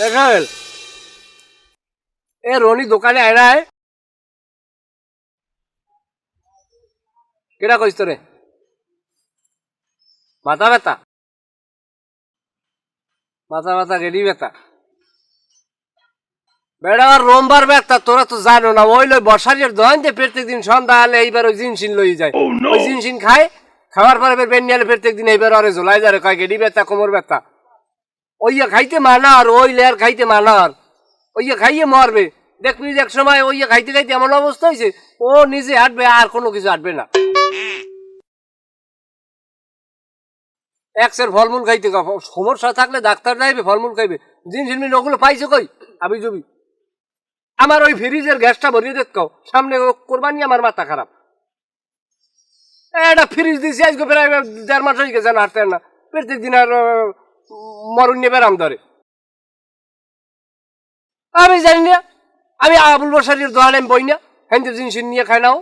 দেখাল এ রনি দোকানে আয় নাই কেডা কইছ তোরে মাথা ব্যথা মাথা ব্যথা গেডি ব্যথা বেড়া আর রোমবার ব্যথা তোরা তো জানো না ওই লই বর্ষারের দোকান যে প্রত্যেকদিন সন্ধ্যা হলে এইবার ওই জিনসিন লই যায় ওই জিনসিন খায় খাওয়ার পরে বেনিয়ালে প্রত্যেকদিন এইবার আরে ঝোলাই যারে কয় গেডি ব্যথা কোমর ব্যথা ওইয়া খাইতে মানা আর ওই লেয়ার খাইতে মানা আর ওইয়া খাইয়ে মরবে দেখবি এক সময় ওইয়া খাইতে খাইতে এমন অবস্থা হয়েছে ও নিজে হাঁটবে আর কোনো কিছু হাঁটবে না এক্সের ফলমূল খাইতে সমস্যা থাকলে ডাক্তার যাইবে ফলমূল খাইবে জিনিস ওগুলো পাইছে কই আমি জবি আমার ওই ফ্রিজের গ্যাসটা ভরিয়ে দেখো সামনে কোরবানি আমার মাথা খারাপ এটা ফ্রিজ দিয়েছি আজকে প্রায় 1.5 মাস হয়ে গেছে না হাঁটতে না প্রত্যেক দিন আর মরণ নিয়ে বেড়াম ধরে আমি জানি না আমি আবুল বসারির দোকানে আমি বই না হ্যান্ডের জিনিস নিয়ে খাই নাও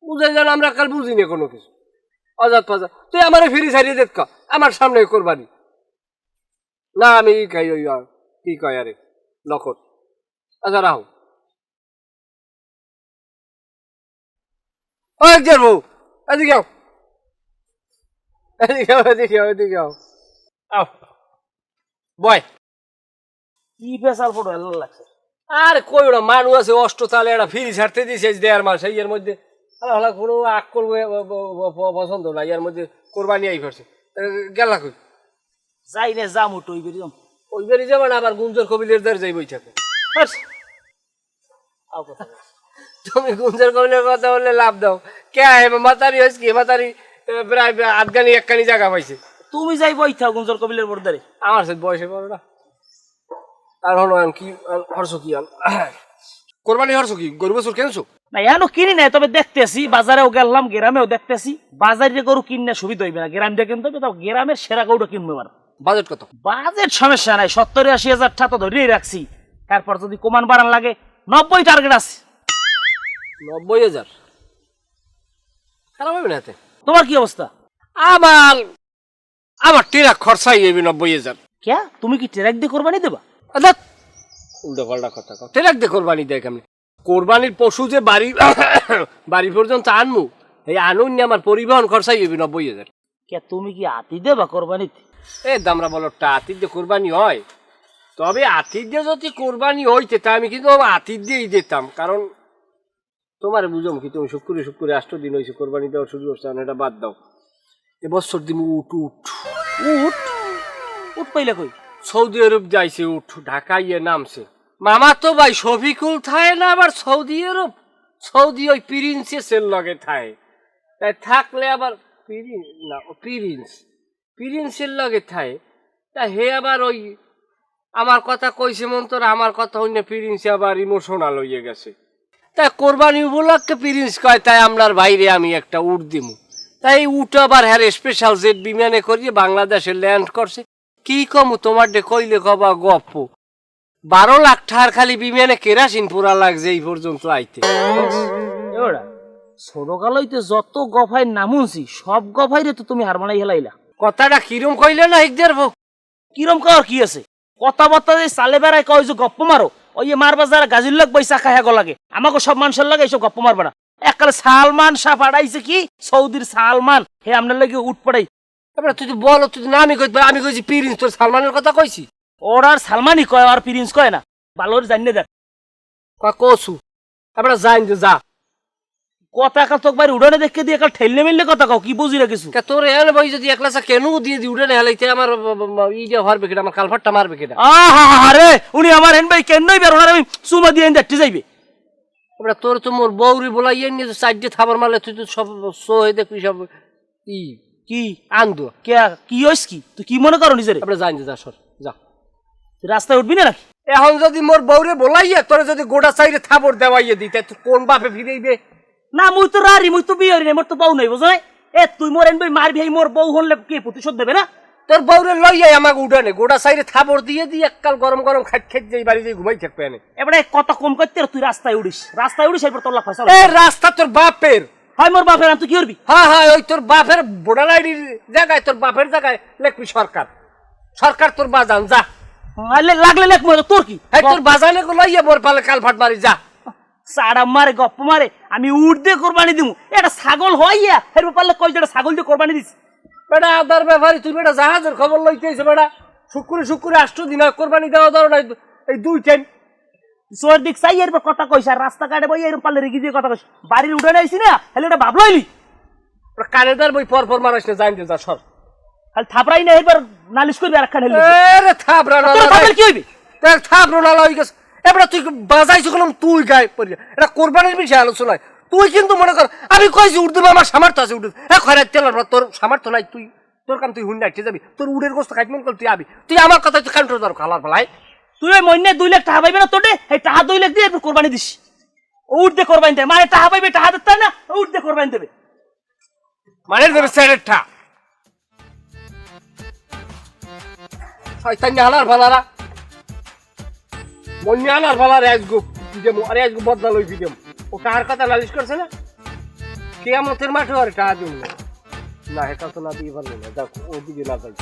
বুঝাই জানো আমরা কাল বুঝি না কোনো কিছু অজাত ফাজাত তুই আমার ফ্রিজ হারিয়ে দেখ আমার সামনে কোরবানি না আমি খাই ওই কি কয় আরে নকট আচ্ছা রাহো ওই যার বউ এদিকে আও এদিকে আও এদিকে আও এদিকে আও আও বয় কি ফেসাল ফটো এলো লাগছে আরে কই ওটা মানুষ আছে অষ্ট তালে একটা ফ্রিজ ছাড়তে দিয়েছে 1.5 মাস এর মধ্যে হলা কোনো আগ করবো পছন্দ না এর মধ্যে কোরবানি আই ফেরছে গেলা কই যাই না যাম উঠো ওই বেরিয়ে ওই বেরিয়ে যাবে না আবার গুঞ্জর কবিলের দ্বার যাই বই থাকে তুমি গুঞ্জর কবিলের কথা বললে লাভ দাও কে মাতারি হয়েছে কি মাতারি প্রায় আধগানি একখানি জায়গা পাইছে তুমি যাই বই থাও গুঞ্জর কবিলের বর্দারে আমার সাথে বয়সে বড় না আর হলো কি হরছো কি কোরবানি হরছো কি গরু বছর কেনছো না এনো কিনি নাই তবে দেখতেছি বাজারেও গেলাম গ্রামেও দেখতেছি বাজারে গরু কিনে সুবিধা হইবে না গ্রাম দিয়ে কিনতে হবে তাও গ্রামের সেরা গরুটা কিনবো এবার বাজেট কত বাজেট সমস্যা নাই 70-80 হাজার টাকা তো ধরেই রাখছি তারপর যদি কমান বাড়ান লাগে 90 টার্গেট আছে 90,000 খারাপ হবে না এতে তোমার কি অবস্থা আমার টেরা খরচাই হবে 90,000 কে তুমি কি ট্রাক দিয়ে কোরবানি দেবা উল্টা পাল্টা কথা কও ট্রাক দিয়ে কোরবানি দেয় কেমনি কোরবানির পশু যে বাড়ি পর্যন্ত আনমু এই আনুন আমার পরিবহন খরচাই হবে 90,000 কে তুমি কি আতি দেবা কোরবানিতে এ দামরা বলো আতির দিয়ে কোরবানি হয় তবে আতির দিয়ে যদি কোরবানি হইতে তা আমি কিন্তু আতির দিয়েই দিতাম কারণ তোমার বুঝম কি তুমি শুক্রে 8 দিন হয়েছে কোরবানি দেওয়ার সুযোগ হচ্ছে এটা বাদ দাও এবছর দিন উঠ পাইলে কই সৌদি আরব যাইছে ঢাকা ইয়ে নামছে মামা তো ভাই শফিকুল থায় না আবার সৌদি আরব সৌদি ওই প্রিন্সেসের লগে থায় তাই থাকলে আবার প্রিন্সের লগে থায় তা হে আবার ওই আমার কথা কইছে মন তোর আমার কথা অন্য প্রিন্স আবার ইমোশনাল হয়ে গেছে তাই কোরবানি উপলক্ষে প্রিন্স কয় তাই আমরার বাইরে আমি একটা উট দিমু তাই উট আবার হ্যাঁ স্পেশাল জেট বিমানে করিয়ে বাংলাদেশে ল্যান্ড করছে কি কমু তোমার ডে কইলে কবা গপ্প 12 লাখ টাকার খালি বিমানে কেরাসিন পুরা লাগছে এই পর্যন্ত আইতে ছোটকালইতে যত গফাই নামুনছি সব গফাইরে তো তুমি হারমানাই হেলাইলা কথাটা কিরম কইলে না হিকদের বউ কিরম কর কি আছে কথাবার্তা যে চালে বেড়ায় কয় যে গপ্প মারো ওই মারবা যারা গাজির লোক বৈশা খায় লাগে আমাকে সব মানুষের লাগে এইসব গপ্প মারবা না এককালে সালমান শাহ পাঠাইছে কি সৌদির সালমান হে আপনার লাগে উঠ পড়াই এবার তুই বলো তুই না আমি কইছি প্রিন্স তোর সালমানের কথা কইছি ওর আর সালমানই কয় আর প্রিন্স কয় না ভালোর জানিয়ে দেখ কসু এবার যাইন যা কথা কাল তোক বাইরে উড়ানে দেখে দিয়ে কাল ঠেললে মেললে কথা কাও কি বুঝি না কিছু তোর এলে ভাই যদি একলা চা কেন দিয়ে দি উড়ানে হেলাইতে আমার ইটা হরবে কেটা আমার কালফাটটা মারবে কেটা আরে উনি আমার হেন ভাই কেনই বের হনার আমি সুমা দিয়ে দেখতে যাইবে এবার তোর তো মোর বউরি বলাইয়ে নিয়ে সাইডে থাবার মারলে তুই তো সব সো হয়ে দেখবি সব কি আন্দো কে কি হইস কি তুই কি মনে করো নিজের এবার যাইন যা সর যা রাস্তায় উঠবি না নাকি এখন যদি মোর বউরে বলাইয়ে তোরে যদি গোটা সাইডে থাবর দেওয়াইয়ে দিই তুই কোন বাপে ফিরেইবে না মুই তো রারি মুই তো বিয়ে হই না মোর তো বউ নাই বুঝো এ তুই মোর এন ভাই মারবি এই মোর বউ হলে কি প্রতিশোধ দেবে না তোর বউরে লইয়ে আমাকে উঠানে গোটা সাইডে থাবর দিয়ে দিয়ে এককাল গরম গরম খাইত যাই বাড়ি যাই ঘুমাই থাকবে এনে এবারে কত কম করতে তুই রাস্তায় উড়িস এরপর তোর লাখ পয়সা এ রাস্তা তোর বাপের হয় মোর বাপের তুই কি করবি হ্যাঁ ওই তোর বাপের ভোটার আইডির জায়গায় তোর বাপের জায়গায় লেখবি সরকার সরকার তোর বাজান যা, লাগলে লেখ মরে তোর কি হ্যাঁ তোর বাজানে গুলো ইয়ে মোর পালে কাল ফাট মারি যা। সাড়া মারে গপ্প মারে আমি উঠ দিয়ে কোরবানি দিমু এটা ছাগল হইয়া হের পারলে কই যেটা ছাগল দিয়ে কোরবানি দিস বেটা আদার ব্যাপারে তুই বেটা জাহাজের খবর লইতেছে বেটা, শুক্রে 8 দিন হয় কোরবানি দেওয়া ধরো নাই এই 2 টাইম। সোর দিক চাই এরপর কথা কইস আর রাস্তা কাটে বই এরপর পারলে রেখে দিয়ে কথা কইস বাড়ির উঠে আইছি না হেলে এটা ভাবলইলি কানেদার বই পর মারাস না জানতে যা সর। খালি থাপড়াই না এরপর নালিশ করবি আর একখান হেলে আরে থাবরা না তোর থাপড়ালে কি হইবে দেখ থাবরা না লই গেছ এবারে তুই বাজাইছ কলম তুই গায় পড়ি এটা কোরবানির বিষয় আলোচনা তুই কিন্তু মনে কর আমি কইছি উর্দু আমার সামর্থ্য আছে উর্দু এ খয়রা তেলার তোর সামর্থ্য নাই তুই তোর কাম তুই হুন্ডা ঠিক যাবি তোর উড়ের গোস্ত খাইমন কল তুই আবি তুই আমার কথা তুই কাউন্টার দর খালার ফলাই তুই ওই মইনে 2 লাখ টাকা পাইবে না তোটে এই টাকা 2 লাখ দিয়ে এরপর কোরবানি দিস উঠ দিয়ে কোরবানি দে মানে টাকা পাইবে টাকা দিতে না উঠ দিয়ে কোরবানি দেবে মানে দেবে সেরেটটা শয়তান হালার ফালারা মন্নি হালার ফালার আজগু দিদেম আরে আজগু বদলা লই দিদেম ও কার কথা নালিশ করছে না কিয়ামতের মাঠে আর টাকা দিন না এটা তো না দিয়ে পারবে না দেখো ওদিকে না যাই